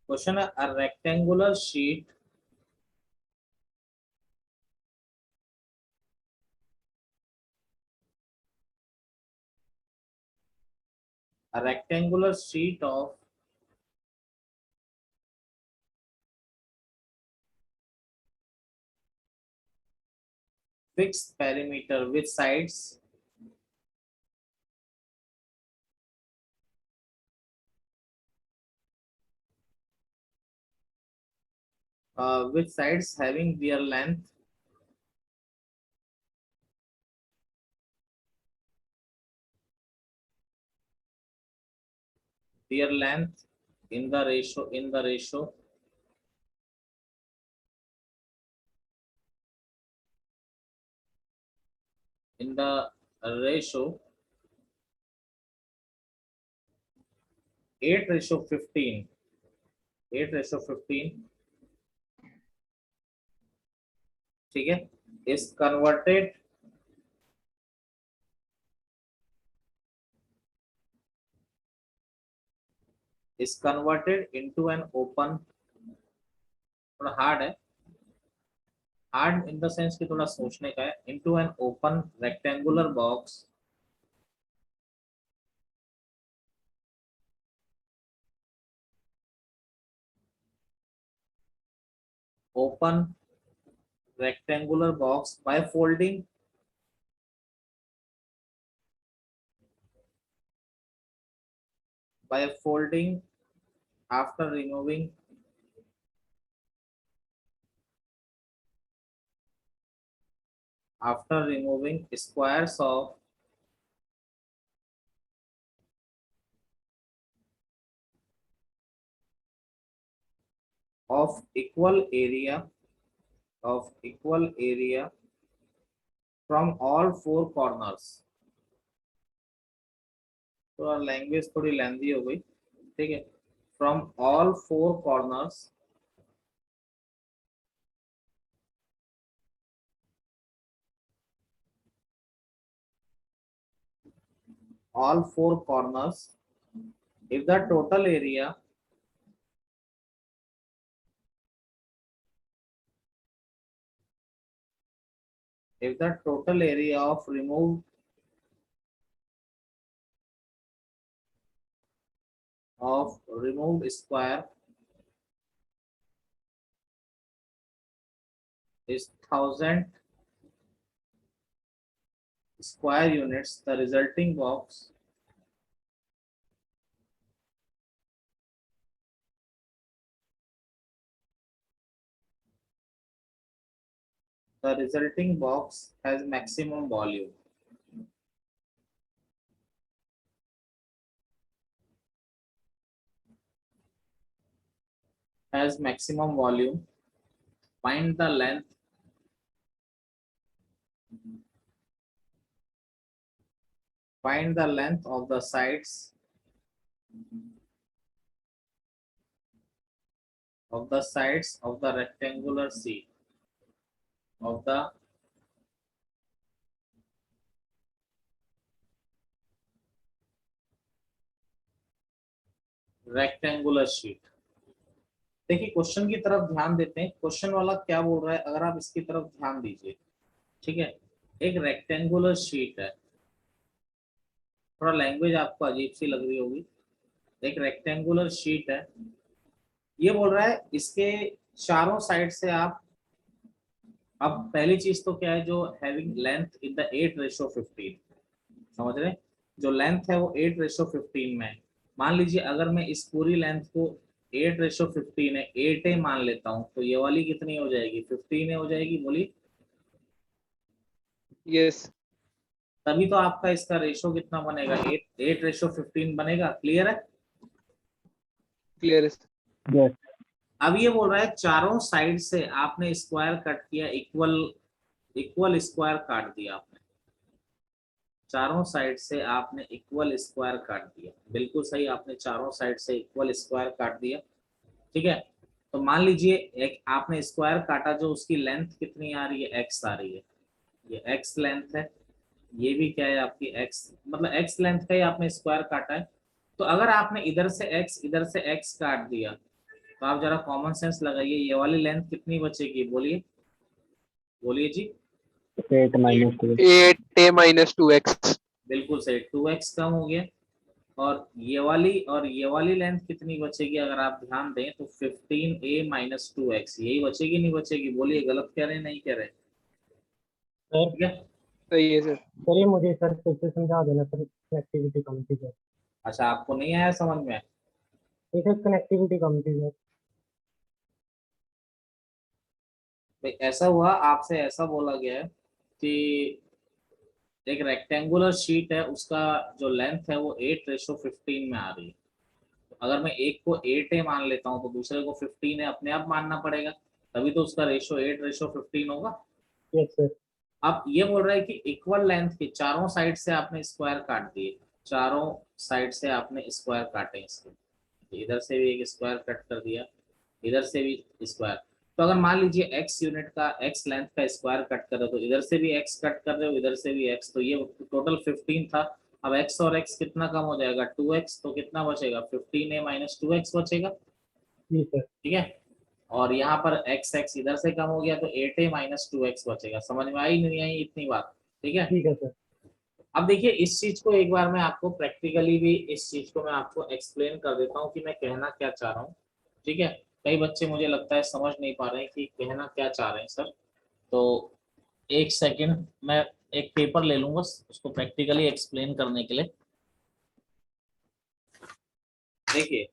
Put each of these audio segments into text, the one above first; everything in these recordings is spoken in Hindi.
क्वेश्चन है a rectangular sheet of fixed perimeter with sides having their length in the ratio 8:15 8:15, ठीक है, is converted into an open, थोड़ा हार्ड है, हार्ड इन द सेंस कि थोड़ा सोचने का है, into an open rectangular box open by folding after removing squares of equal area from all four corners। तो लैंग्वेज थोड़ी लेंदी हो गई, ठीक है, from all four corners if the total area of removed square is 1000 square units, the resulting box has maximum volume। Find the length of the sides of the rectangular sheet of the rectangular sheet। देखिए क्वेश्चन की तरफ ध्यान देते हैं, क्वेश्चन वाला क्या बोल रहा है, अगर आप इसकी तरफ ध्यान दीजिए, ठीक है, एक रेक्टेंगुलर शीट है, थोड़ा लैंग्वेज आपको अजीब सी लग रही होगी, एक रेक्टेंगुलर शीट है, ये बोल रहा है इसके चारों साइड से आप, अब पहली चीज तो क्या है, जो हैविंग लेंथ इन द 8:15, समझ रहे हैं, जो लेंथ है वो 8:15 में है। मान लीजिए अगर मैं इस पूरी लेंथ को 8:15 है 8 मान लेता हूँ, तो ये वाली कितनी हो जाएगी, 15 हो जाएगी, बोली। यस। तभी तो आपका इसका रेशो कितना बनेगा, 8:15 बनेगा। क्लियर है? क्लियर है। अब ये बोल रहा है चारों साइड से आपने स्क्वायर कट किया, इक्वल स्क्वायर काट दिया आपने, चारों साइड से आपने इक्वल स्क्वायर काट दिया, बिल्कुल सही, आपने चारों साइड से इक्वल स्क्वायर काट दिया, ठीक है। तो मान लीजिए एक आपने स्क्वायर काटा, जो उसकी लेंथ कितनी आ रही है, एक्स आ रही है, ये एक्स लेंथ है, ये भी क्या है आपकी एक्स, मतलब एक्स लेंथ का ही आपने स्क्वायर काटा है। तो अगर आपने इधर से एक्स काट दिया, तो आप जरा कॉमन सेंस लगाइए, ये वाली लेंथ कितनी बचेगी, बोलिए बोलिए जी। 8 minus 2. 8a minus 2x. बिल्कुल सही, 2x कम हो गया। और ये वाली लेंथ कितनी बचेगी अगर आप ध्यान दें तो 15a माइनस 2x, यही बचेगी नहीं बचेगी, बोलिए गलत कह रहे हैं नहीं कह रहे हैं? सर ठीक है। सही है सर। सर ये मुझे सर फिर से समझा देना सर, कनेक्टिविटी कम थी सर। अच्छा, आपको नहीं आया समझ में? ये सर कनेक्टिविटी कम थी सर। भाई ऐसा हुआ, आपसे ऐसा बोला गया है कि एक रेक्टेंगुलर शीट है, उसका जो लेंथ है वो 8:15 में आ रही है। तो अगर मैं एक को 8 मान लेता हूँ तो दूसरे को 15 है, अपने आप मानना पड़ेगा, तभी तो उसका रेशो 8:15 होगा। Yes sir. अब ये बोल रहा है कि इक्वल लेंथ के चारों साइड से आपने स्क्वायर काट दिए, चारों साइड से आपने स्क्वायर काटे इसके, इधर से भी एक स्क्वायर कट कर दिया, इधर से भी स्क्वायर। तो अगर मान लीजिए x यूनिट का, x लेंथ का स्क्वायर कट कर रहे हो तो इधर से भी x कट कर रहे हो, इधर से भी x, तो ये टोटल 15 था। अब x और x कितना कम हो जाएगा, 2x, तो कितना बचेगा, 15a माइनस 2x बचेगा। जी सर। ठीक है। और यहाँ पर x इधर से कम हो गया तो 8a माइनस 2x बचेगा। समझ में आई नहीं आई इतनी बात? ठीक है। ठीक है सर। अब देखिए इस चीज को एक बार मैं आपको प्रैक्टिकली भी इस चीज को मैं आपको एक्सप्लेन कर देता हूँ कि मैं कहना क्या चाह रहा हूँ। ठीक है। कई बच्चे मुझे लगता है समझ नहीं पा रहे हैं कि कहना क्या चाह रहे हैं सर। तो एक सेकंड, मैं एक पेपर ले लूंगा उसको प्रैक्टिकली एक्सप्लेन करने के लिए। देखिए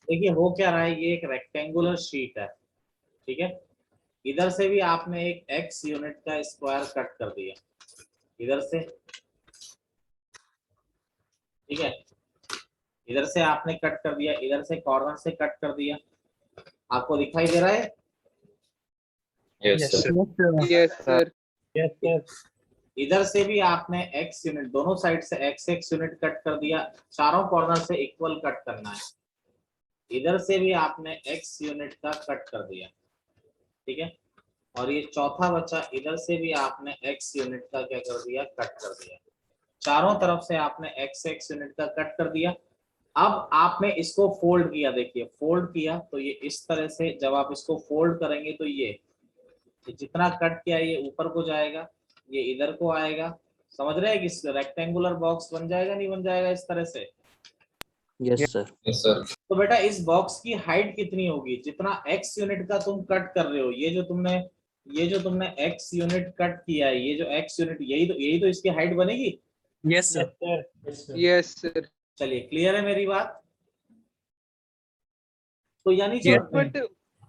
देखिए हो क्या रहा है, ये एक रेक्टेंगुलर शीट है। ठीक है। इधर से भी आपने एक x यूनिट का स्क्वायर कट कर दिया, इधर से। ठीक है। इधर से आपने कट कर दिया, इधर से कॉर्नर से कट कर दिया। आपको दिखाई दे रहा है? Yes sir. Yes sir. Yes sir. इधर से भी आपने x यूनिट, दोनों साइड से x यूनिट कट कर दिया, चारों कॉर्नर से इक्वल कट करना है। इधर से भी आपने x यूनिट का कट कर दिया। ठीक है। और ये चौथा बच्चा, इधर से भी आपने x यूनिट का क्या कर दिया, कट कर दिया। चारों तरफ से आपने x यूनिट का कट कर दिया। अब आपने इसको फोल्ड किया, देखिए फोल्ड किया तो ये इस तरह से, जब आप इसको फोल्ड करेंगे तो ये जितना कट किया ये ऊपर को जाएगा, ये इधर को आएगा। समझ रहे हैं कि रेक्टेंगुलर बॉक्स बन जाएगा नहीं बन जाएगा इस तरह से? Yes sir. Yes sir. तो बेटा इस बॉक्स की हाइट कितनी होगी, जितना x यूनिट का तुम कट कर रहे हो, ये जो तुमने x यूनिट कट किया है, ये जो x यूनिट, यही तो इसकी हाइट बनेगी। Yes sir. Yes sir. चलिए क्लियर है मेरी बात? तो यानी जो बट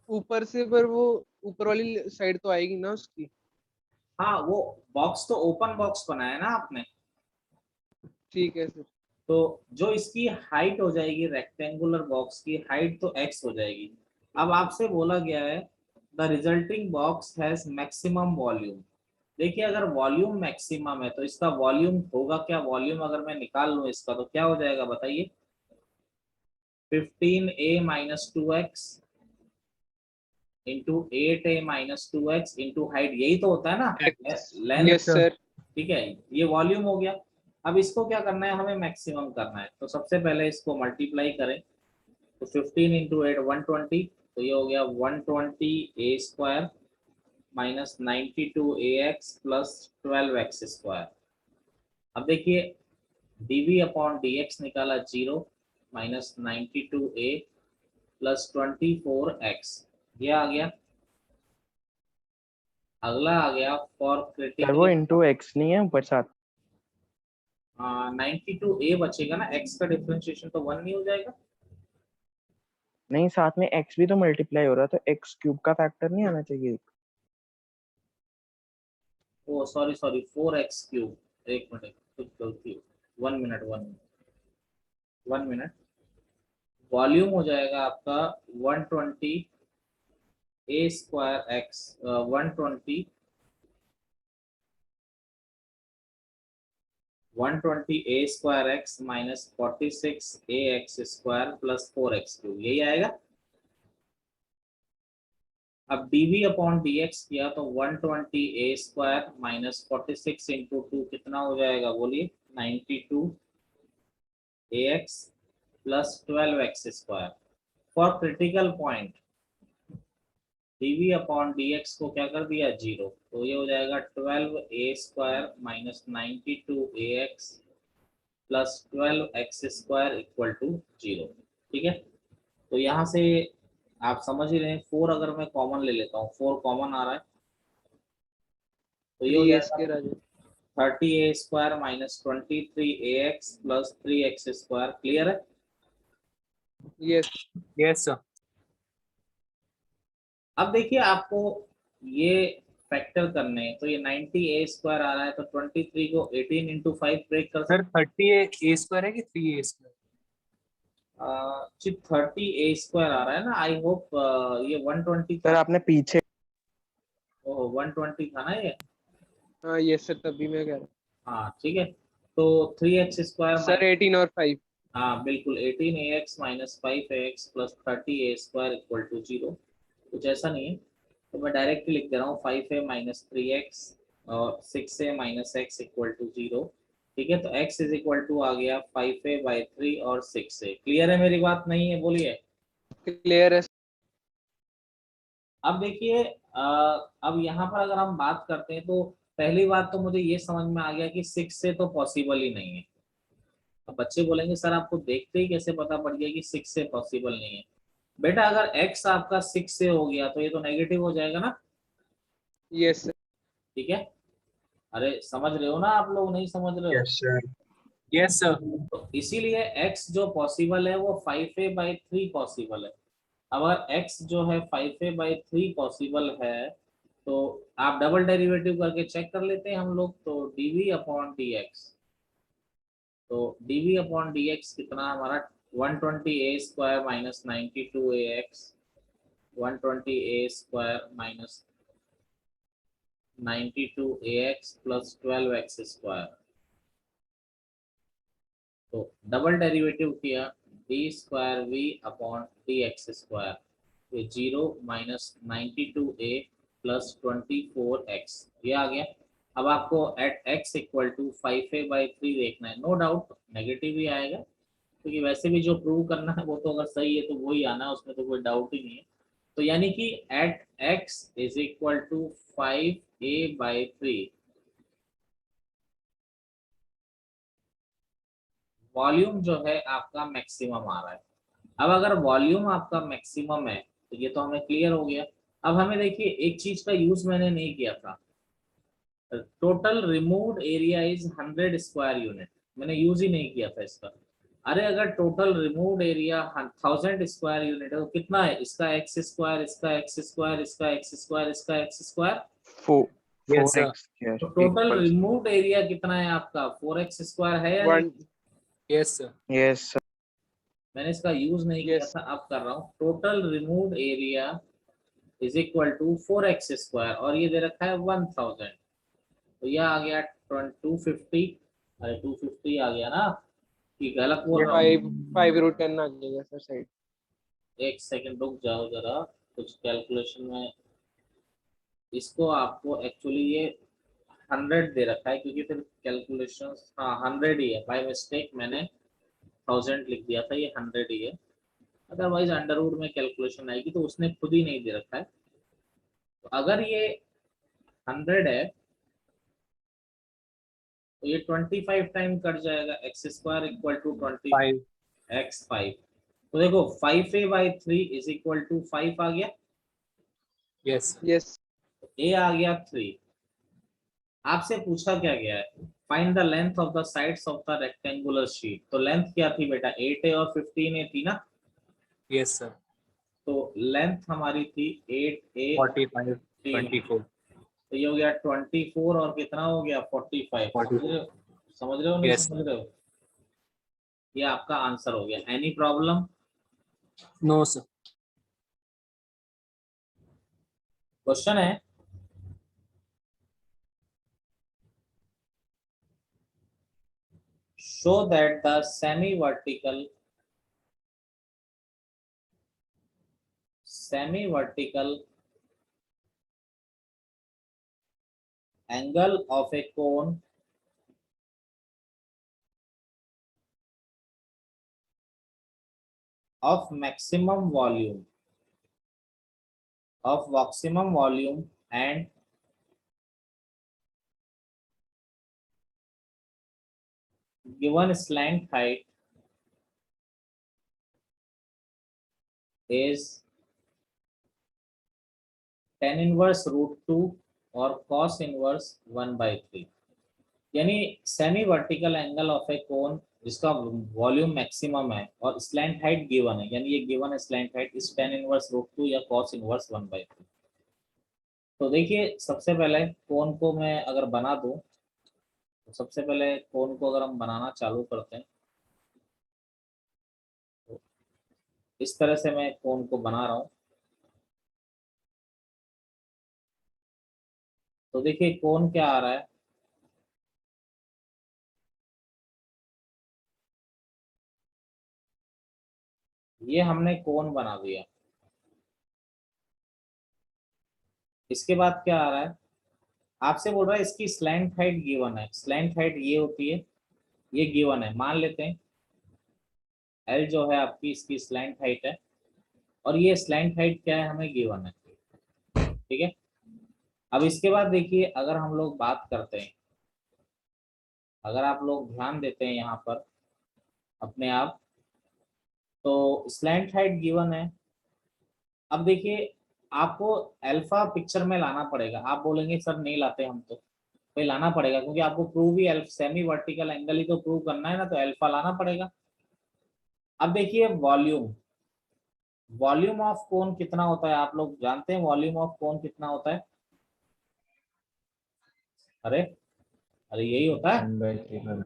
ऊपर से पर वो ऊपर वाली साइड तो आएगी ना उसकी। हाँ, वो बॉक्स तो ओपन बॉक्स बनाया ना आपने, ठीक है सर। तो जो इसकी हाइट हो जाएगी, रेक्टेंगुलर बॉक्स की हाइट तो x हो जाएगी। अब आपसे बोला गया है the resulting box has maximum volume. देखिए अगर वॉल्यूम मैक्सिमम है तो इसका वॉल्यूम होगा क्या, वॉल्यूम अगर मैं निकाल लूं इसका तो क्या हो जाएगा बताइए, 15a minus 2x into 8a minus 2x into height, यही तो होता है ना लेंथ। Yes sir. ठीक है, ये वॉल्यूम हो गया। अब इसको क्या करना है, हमें मैक्सिमम करना है, तो सबसे पहले इसको मल्टीप्लाई करें। तो 15 इंटू 8 120, तो ये हो गया 120a² minus 92ax plus 12x square. अब देखिए dv अपॉन dx निकाला 0 माइनस 92a प्लस 24x, ये आ गया। अगला आ गया फॉर सर वो क्रिटिकली, इंटू एक्स नहीं है ऊपर साथ? 92a बचेगा ना, x का डिफरेंशिएशन तो 1 नहीं हो जाएगा? नहीं, साथ में एक्स भी तो मल्टीप्लाई हो रहा, तो एक्स क्यूब का फैक्टर नहीं आना चाहिए? ओ सॉरी सॉरी, 4x³। एक मिनट, कुछ गलती, 1 मिनट 1 मिनट। वॉल्यूम हो जाएगा आपका 120a²x 120a² minus 46ax² plus 4x³, यही आएगा। अब dv अपॉन dx किया तो 120a² माइनस 46 इंटू 2 कितना हो जाएगा बोलिए, 92 ax plus 12x square for critical point dv upon dx को क्या कर दिया 0, तो ये हो जाएगा 12a square minus 92ax plus 12x square equal to 0। ठीक है, तो यहाँ से आप समझ ही रहे हैं, 4 अगर मैं कॉमन ले लेता हूँ, 4 कॉमन आ रहा है, तो ये हो 3 जाएगा स्क्वायर आ जाए। 30a square minus 23ax plus 3x square. Clear है? Yes yes sir. अब देखिए आपको ये फैक्टर करने हैं, तो ये 90a स्क्वायर आ रहा है, तो 23 को 18 इंटू 5 ब्रेक कर सर सकते 30 ए स्क्वायर है कि 3 ए स्क्वायर? हैं। 30a स्क्वायर आ रहा है ना, आई होप ये 120 सर था। आपने पीछे ओह 120 था ना ये। हाँ यस सर, तभी मैं कह रहा हूँ हाँ ठीक है, तो 3x स्क्वायर सर 18 और 5। हाँ बिल्कुल 18ax minus 5ax plus 30a square equal to 0। कुछ ऐसा नहीं है, तो मैं डायरेक्टली लिख दे रहा हूँ 5a माइनस 3x और 6a minus x equal to 0। ठीक है, तो x इज इक्वल टू आ गया 5a बाई 3 और 6a। क्लियर है मेरी बात? नहीं है बोलिए। क्लियर है। अब देखिए अब यहाँ पर अगर हम बात करते हैं, तो पहली बात तो मुझे ये समझ में आ गया कि 6 से तो पॉसिबल ही नहीं है। अब बच्चे बोलेंगे सर आपको देखते ही कैसे पता पड़ गया कि 6 से पॉसिबल नहीं है? बेटा अगर x आपका 6 से हो गया तो ये तो नेगेटिव हो जाएगा ना। Yes sir. ठीक है, अरे समझ रहे हो ना आप लोग, नहीं समझ रहे हो? Yes sir. Yes sir. तो इसीलिए x जो पॉसिबल है वो 5a बाई 3 पॉसिबल है। अब अगर x जो है 5a बाई 3 पॉसिबल है, तो आप डबल डेरिवेटिव करके चेक कर लेते हैं हम लोग, तो dv अपॉन dx, तो dv अपॉन dx कितना हमारा 120a square minus 92ax, 120a square minus 92ax plus 12x square. तो डबल डेरिवेटिव किया d square we upon D x square, ये 0 माइनस 92a प्लस 24x ये आ गया। अब आपको at x equal to 5a by 3 देखना है। नो डाउट नेगेटिव ही आएगा, क्योंकि वैसे भी जो प्रूव करना है वो तो अगर सही है तो वो ही आना है, उसमें तो कोई डाउट ही नहीं है। तो यानी कि at x is equal to 5a by 3 volume जो है आपका मैक्सिमम आ रहा है। अब अगर वॉल्यूम आपका मैक्सिमम है तो ये तो हमें क्लियर हो गया। अब हमें देखिए एक चीज का यूज मैंने नहीं किया था, total removed area is 100 square unit, मैंने यूज ही नहीं किया था इसका। अरे अगर total removed area 1000 square unit है तो कितना है, इसका एक्स स्क्वायर, इसका एक्स स्क्वायर, इसका एक्स स्क्वायर, इसका x square, yes sir. 4x तो square total equals removed area कितना है आपका 4x स्क्वायर है या नहीं? 1। Yes sir. Yes sir. मैंने इसका यूज नहीं किया यस था, अब कर रहा हूँ। Total removed area is equal to 4x square और ये दे रखा है 1000, तो यह आ गया 250। अरे 250 आ गया ना, कि गलत बोल रहा हूँ? 5/10 आ जाएगा सर साइड। एक सेकंड रुक जाओ जरा, कुछ कैलकुलेशन में इसको आपको एक्चुअली ये 100 दे रखा है, क्योंकि फिर कैलकुलेशन हाँ 100 ही है, बाय मिस्टेक मैंने 1000 लिख दिया था, ये 100 ही है। अदरवाइज अंडरवुड में कैलकुलेशन आएगी, तो उसने खुद ही नहीं दे रखा है। तो अगर ये 100 है तो ये 25 टाइम कट जाएगा, x square equal to 20 5। X 5। तो देखो 5a by 3 is equal to 5 आ गया, यस। यस a आ गया 3। आपसे पूछा क्या गया है, find the length of the sides of the rectangular sheet, तो लेंथ क्या थी बेटा 8a और 15a थी ना, यस सर। तो लेंथ हमारी थी 8a और 45 15, 24 तो ये हो गया 24 और कितना हो गया 45। समझ 40। रहे हो, समझ रहे हो नहीं यस समझ रहे हो? ये आपका आंसर हो गया। Any problem? No sir. Question है, show that the semi-vertical angle of a cone of maximum volume and given slant height is tan inverse root 2 और cos inverse 1/3। यानी सेमी वर्टिकल एंगल ऑफ ए कोन जिसका वॉल्यूम मैक्सिमम है और स्लैंट हाइट गिवन है, यानी ये गिवन है स्लैंट हाइट इस tan इनवर्स रूट 2 या cos इनवर्स 1/3। तो देखिए सबसे पहले कोन को मैं अगर बना दूं, तो सबसे पहले कोन को अगर हम बनाना चालू करते हैं, तो इस तरह से मैं कोन को बना रहा हूं। तो देखिए कोन क्या आ रहा है, ये हमने कोन बना दिया। इसके बाद क्या आ रहा है, आपसे बोल रहा है इसकी स्लैंट हाइट गिवन है। स्लैंट हाइट ये होती है, ये गिवन है, मान लेते हैं एल जो है आपकी इसकी स्लैंट हाइट है और ये स्लैंट हाइट क्या है हमें गिवन है। ठीक है, अब इसके बाद देखिए अगर हम लोग बात करते हैं, अगर आप लोग ध्यान देते हैं यहाँ पर अपने आप, तो स्लैंट हाइट गिवन है। अब देखिए आपको अल्फा पिक्चर में लाना पड़ेगा। आप बोलेंगे सर नहीं लाते हम, तो भाई लाना पड़ेगा क्योंकि आपको प्रूव ही सेमी वर्टिकल एंगल ही तो प्रूव करना है ना, तो अल्फा लाना पड़ेगा। अब देखिए वॉल्यूम ऑफ कोन कितना होता है, आप लोग जानते हैं वॉल्यूम ऑफ कोन कितना होता है? अरे अरे यही होता है 1/3।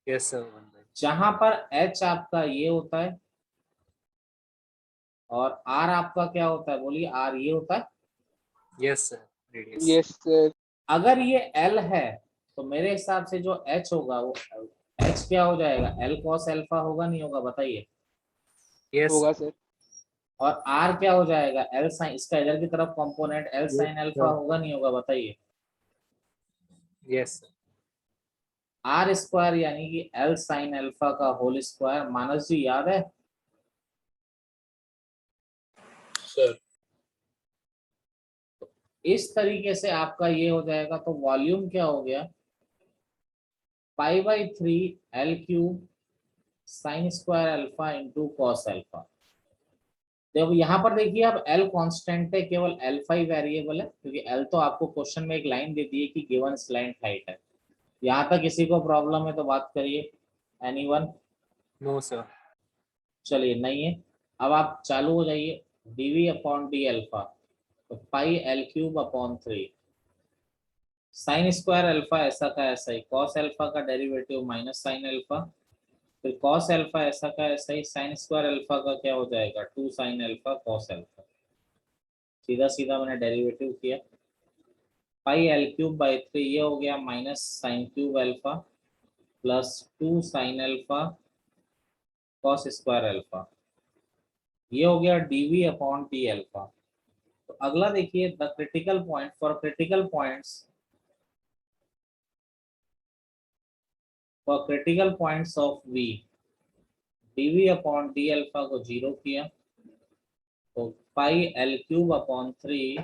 Yes, sir. 1/3. जहां पर एच आपका ये होता है और आर आपका क्या होता है, बोलिए आर ये होता है। Yes, sir. Radius. Yes sir. अगर ये एल है तो मेरे हिसाब से जो एच होगा वो एच क्या हो जाएगा, एल कॉस अल्फा होगा नहीं होगा बताइए। Yes. होगा सर। और आर क्या हो जाएगा, एल साइन, इसका इधर की तरफ component L Yes, sine alpha sir. होगा नहीं होगा बताइए। Yes, sir. आर स्क्वायर यानी कि एल साइन अल्फा का होल स्क्वायर। मानस जी याद है? Sir. इस तरीके से आपका ये हो जाएगा। तो वॉल्यूम क्या हो गया, π/3 l cube sine square alpha into cos alpha. तो यहाँ पर देखिए अब एल कांस्टेंट है, केवल अल्फा ही वेरिएबल है, क्योंकि एल तो आपको क्वेश्चन में एक लाइन दे दी है कि गिवन स्लैंट हाइट है। यहाँ तक किसी को प्रॉब्लम है तो बात करिए। एनीवन? No, sir. चलिए नहीं है। अब आप चालू हो जाइए, dv अपॉन डी अल्फा, तो pi l cube upon 3 sign square alpha ऐसा का ऐसा ही, कॉस अल्फा का डेरिवेटिव माइनस साइन अल्फा, फिर कॉस अल्फा ऐसा का ऐसा ही, साइन स्क्वायर अल्फा का क्या हो जाएगा 2 साइन अल्फा कॉस अल्फा। सीधा सीधा मैंने डेरिवेटिव किया, पाई एल क्यूब बाई 3 ये हो गया minus sine cube alpha plus 2 sine alpha cos square alpha, ये हो गया डीवी अपॉन टी अल्फा। तो अगला देखिए the critical point for critical points of v, dv upon d alpha को 0 किया, तो pi l cube upon 3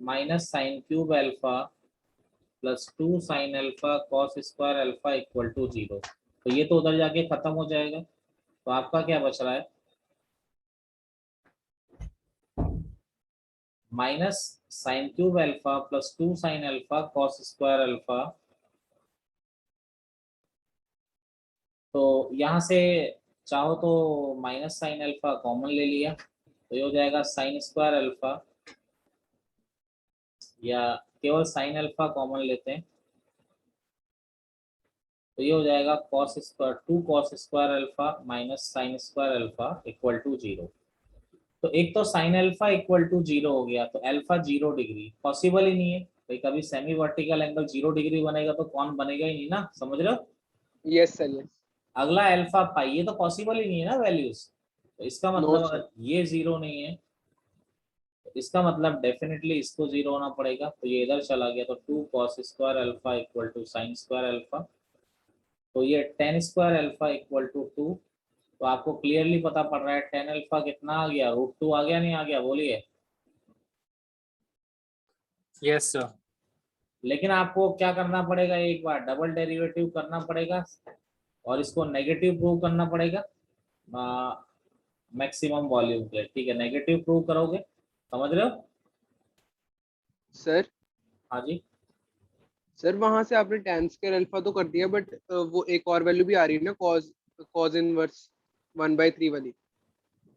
minus sine cube alpha plus 2 sine alpha cos square alpha equal to 0। तो ये तो उधर जाके खत्म हो जाएगा, तो आपका क्या बच रहा है, minus sine cube alpha plus 2 sine alpha cos square alpha. तो यहाँ से चाहो तो माइनस साइन अल्फा कॉमन ले लिया, तो ये हो जाएगा साइन स्क्वायर अल्फा, या केवल साइन अल्फा कॉमन लेते हैं तो ये हो जाएगा cos square 2 cos square alpha minus sine square alpha equal to 0। तो एक तो साइन अल्फा इक्वल टू 0 हो गया, तो अल्फा 0 डिग्री पॉसिबल ही नहीं है भाई। कभी सेमी वर्टिकल एंगल 0 डिग्री बनेगा तो कौन बनेगा ही नहीं ना, समझ रहे हो? Yes sir. यस। अगला अल्फा पाई, ये तो पॉसिबल ही नहीं है ना वैल्यूज। तो इसका नो मतलब सर। अगर ये 0 नहीं है तो इसका मतलब डेफिनेटली इसको 0 होना पड़ेगा। तो ये इधर चला गया, तो 2 cos square alpha equal to sine square alpha, तो ये tan square alpha equal to 2 तो आपको क्लियरली पता पड़ रहा है टेन अल्फा कितना आ गया, √2 आ गया, नहीं आ गया, बोलिए। Yes, sir. लेकिन आपको क्या करना पड़ेगा, एक बार डबल डेरिवेटिव करना पड़ेगा और इसको नेगेटिव प्रूव करना पड़ेगा मैक्सिमम वॉल्यूम के लिए। ठीक है, नेगेटिव प्रूव करोगे, समझ रहे हो? सर हाँ जी, सर वहां से आपने tan स्क्वायर अल्फा तो कर दिया, बट वो एक और वैल्यू भी आ रही है ना, cos इनवर्स 1/3 वाली,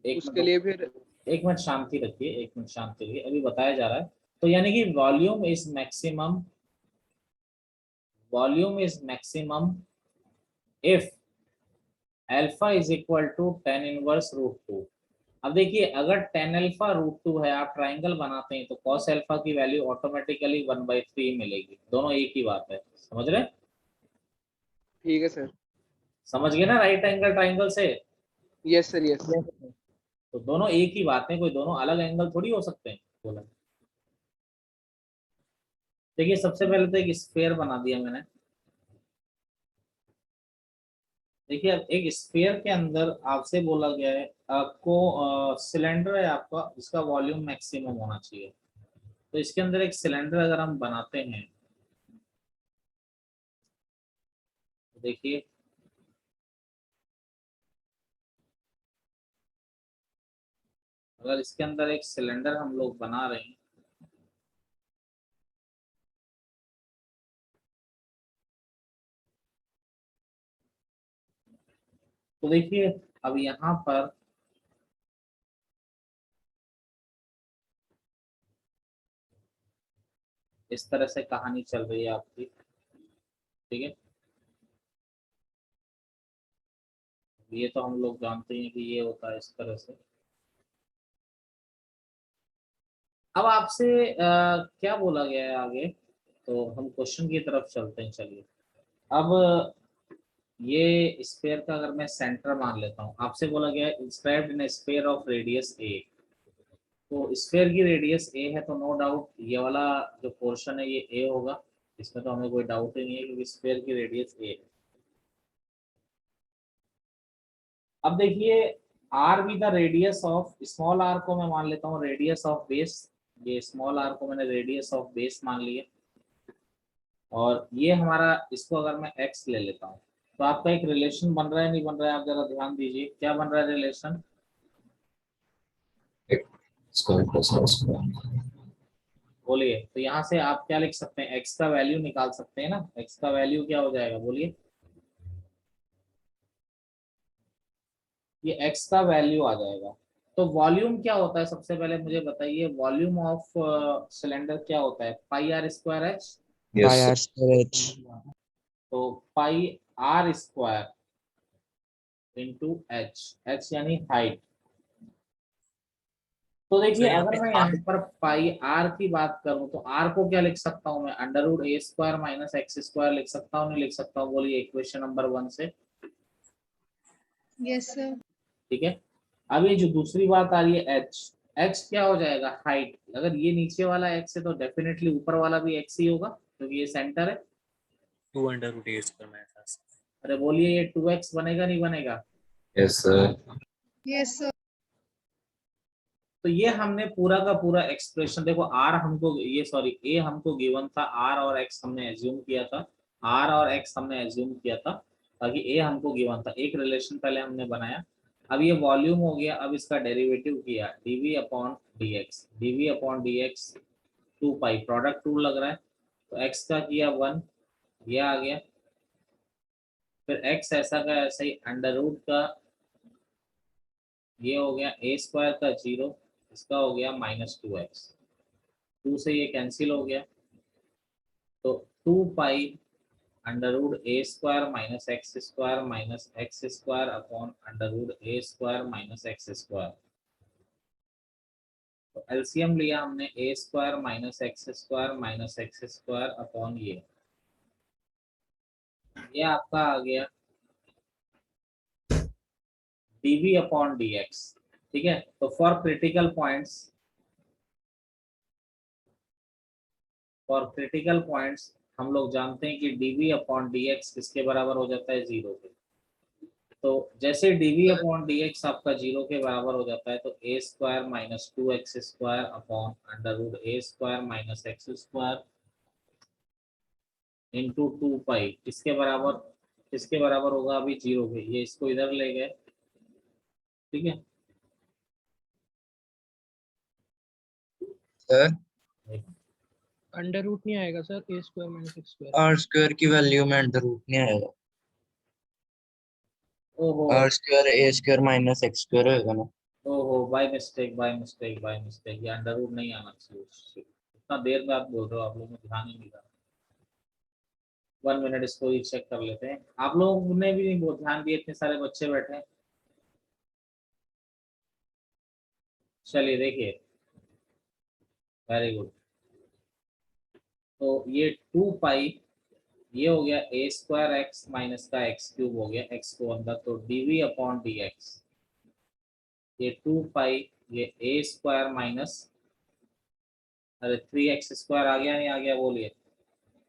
एक उसके मिनट, लिए फिर। एक मिनट शांति रखिए, एक मिनट शांति रखिए, अभी बताया जा रहा है। तो यानी कि volume is maximum, volume is maximum if alpha is equal to tan inverse √2। अब देखिए, अगर tan अल्फा √2 है, आप ट्राइंगल बनाते हैं, तो cos अल्फा की वैल्यू ऑटोमेटिकली 1/3 मिलेगी। दोनों एक ही बात है, समझ रहे हैं? ठीक है सर। समझ गए ना राइट एंगल ट्राइंगल से? Yes sir, yes. तो दोनों एक ही बात है, कोई दोनों अलग एंगल थोड़ी हो सकते हैं, बोला। देखिए, सबसे पहले तो एक स्फीयर बना दिया मैंने। देखिए, अब एक स्फीयर के अंदर आपसे बोला गया है आपको, सिलेंडर है आपका, इसका वॉल्यूम मैक्सिमम होना चाहिए। तो इसके अंदर एक सिलेंडर अगर हम बनाते हैं, तो देखिए अगर इसके अंदर एक सिलेंडर हम लोग बना रहे हैं, तो देखिए अब यहाँ पर इस तरह से कहानी चल रही है आपकी, ठीक है। ये तो हम लोग जानते हैं कि ये होता है इस तरह से। अब आपसे क्या बोला गया है आगे, तो हम क्वेश्चन की तरफ चलते हैं, चलिए। अब ये स्फीयर का अगर मैं सेंटर मान लेता हूँ, आपसे बोला गया है inscribed in sphere of radius a. तो स्फीयर की रेडियस ए है, तो नो डाउट ये वाला जो पोर्शन है ये ए होगा, इसमें तो हमें कोई डाउट ही नहीं है, क्योंकि स्फीयर की रेडियस ए है। अब देखिए, आर भी the radius of, small R को मैं मान लेता हूँ रेडियस ऑफ बेस, ये स्मॉल आर को मैंने रेडियस ऑफ बेस मान लिया। और ये हमारा, इसको अगर मैं एक्स ले लेता हूँ, तो आपका एक रिलेशन बन रहा है, नहीं बन रहा है, आप जरा ध्यान दीजिए, क्या बन रहा है relation? Square plus R square. बोलिए। तो यहाँ से आप क्या लिख सकते हैं, एक्स का वैल्यू निकाल सकते हैं ना, एक्स का वैल्यू क्या हो जाएगा, बोलिए। ये एक्स का वैल्यू आ जाएगा। तो वॉल्यूम क्या होता है, सबसे पहले मुझे बताइए, वॉल्यूम ऑफ सिलेंडर क्या होता है, pi r square h. By yes r square h. तो pi r square into h, h यानी हाइट। तो So देखिए, यहाँ अगर पे मैं यहाँ पर पाई आर की बात करूं, तो आर को क्या लिख सकता हूं मैं, √a² माइनस x² लिख सकता हूं, नहीं लिख सकता हूं, बोलिए इक्वेशन नंबर 1 से। Yes sir. ठीक है। अब ये जो दूसरी बात आ रही है एच, एच क्या हो जाएगा, हाइट। अगर ये नीचे वाला एक्स है, तो डेफिनेटली ऊपर वाला भी एक्स ही होगा, क्योंकि ये सेंटर है। 2√a² मेरे पास। अरे बोलिए, ये 2x बनेगा, नहीं बनेगा? Yes sir. Yes sir. तो ये हमने पूरा का पूरा एक्सप्रेशन, देखो आर हमको, ये सॉरी ए हमको गिवन था, आर और एक्स हमने एज्यूम किया था, आर और एक्स हमने एज्यूम किया था, ताकि ए हमको गिवन था, एक रिलेशन पहले हमने बनाया। अब ये वॉल्यूम हो गया, अब इसका डेरिवेटिव किया, DV upon D X, DV upon D X 2 pi, product two लग रहा है, तो एक्स का किया 1, ये आ गया। फिर एक्स ऐसा का ऐसा ही, अंडर रूट का ये हो गया, a² का 0, इसका हो गया -2x, 2 से ये कैंसिल हो गया, तो 2 पाई √a² minus x² minus x² upon √a² minus x²। तो एलसीएम लिया हमने, a² minus x² minus x² upon ये आपका आ गया dv अपॉन dx। ठीक है, तो फॉर क्रिटिकल पॉइंट्स, हम लोग जानते हैं कि dv अपॉन dx किसके बराबर हो जाता है, 0 के। तो जैसे dv अपॉन dx आपका 0 के बराबर हो जाता है तो a square minus 2x square upon under root a square minus x square into 2 pi किसके बराबर होगा अभी 0 के, ये इसको इधर ले गए, ठीक है। सर अंडर रूट नहीं आएगा sir, A square minus X square. R square की वैल्यू में अंडर रूट नहीं आएगा, ओहो R square A square minus X square होगा ना। ओहो बाय मिस्टेक, ये अंडर रूट नहीं आना चाहिए। इतना देर में आप बोल रहे हो, आप लोगों ने ध्यान ही नहीं रहा। 1 मिनट इसको ही चेक कर लेते हैं। आप लोगों ने भी नहीं बहुत ध्यान दिए, इतने सारे बच्चे बैठे हैं। चलिए देखिए, वेरी गुड। तो ये 2 पाई, ये हो गया ए स्क्वायर एक्स माइनस का एक्स क्यूब हो गया, एक्स को अंदर, तो डीवी अपॉन डी एक्स, ये 2 पाई, ये ए स्क्वायर माइनस, अरे 3x स्क्वायर आ गया नहीं आ गया बोलिए,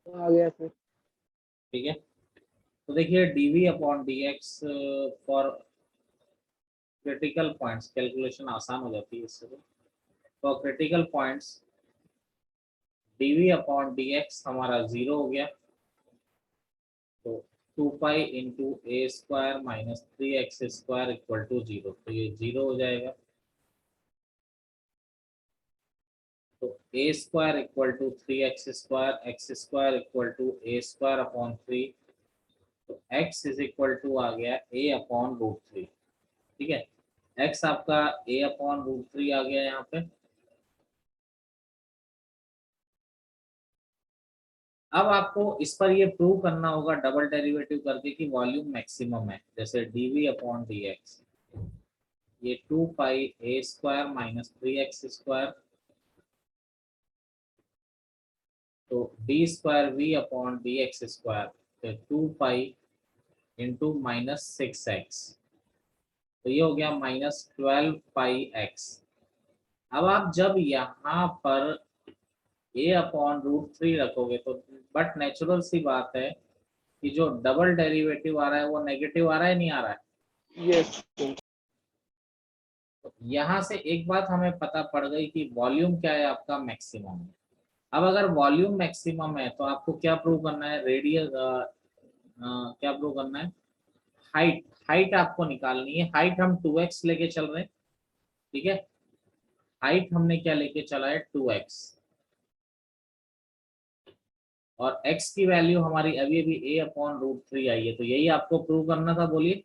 आ गया सर। ठीक है। तो देखिए dv upon D x for critical points, calculation आसान हो जाती है इससे। तो critical points dv upon dx हमारा 0 हो गया, तो 2 pi into a square minus 3x square equal to 0, तो ये 0 हो जाएगा। तो a square equal to 3x square, x square equal to a square upon 3, तो x इज इक्वल टू आ गया a अपॉन रूट 3, ठीक है। x आपका a अपॉन रूट 3 आ गया यहाँ पे। अब आपको इस पर ये प्रूव करना होगा डबल डेरिवेटिव करके कि वॉल्यूम मैक्सिमम है। जैसे dv अपॉन dx, ये 2 pi A square minus 3x square, तो D square we upon D x square, तो 2 पाई इंटू माइनस 6x, तो ये हो गया माइनस 12 पाई x। अब आप जब यहाँ पर a अपॉन रूट 3 रखोगे तो, बट नेचुरल सी बात है कि जो डबल डेरिवेटिव आ रहा है वो नेगेटिव आ रहा है, नहीं आ रहा है। यस तो यहाँ से एक बात हमें पता पड़ गई कि वॉल्यूम क्या है आपका, मैक्सिमम है। अब अगर वॉल्यूम मैक्सिमम है तो आपको क्या प्रूव करना है, रेडियस क्या प्रूव करना है, हाइट आपको निकालनी है। हाइट हम 2x लेके चल रहे हैं, ठीक है। हाइट हमने क्या लेके चला है, 2x, और x की वैल्यू हमारी अभी अभी a अपॉन रूट 3 आई है, तो यही आपको प्रूव करना था, बोलिए।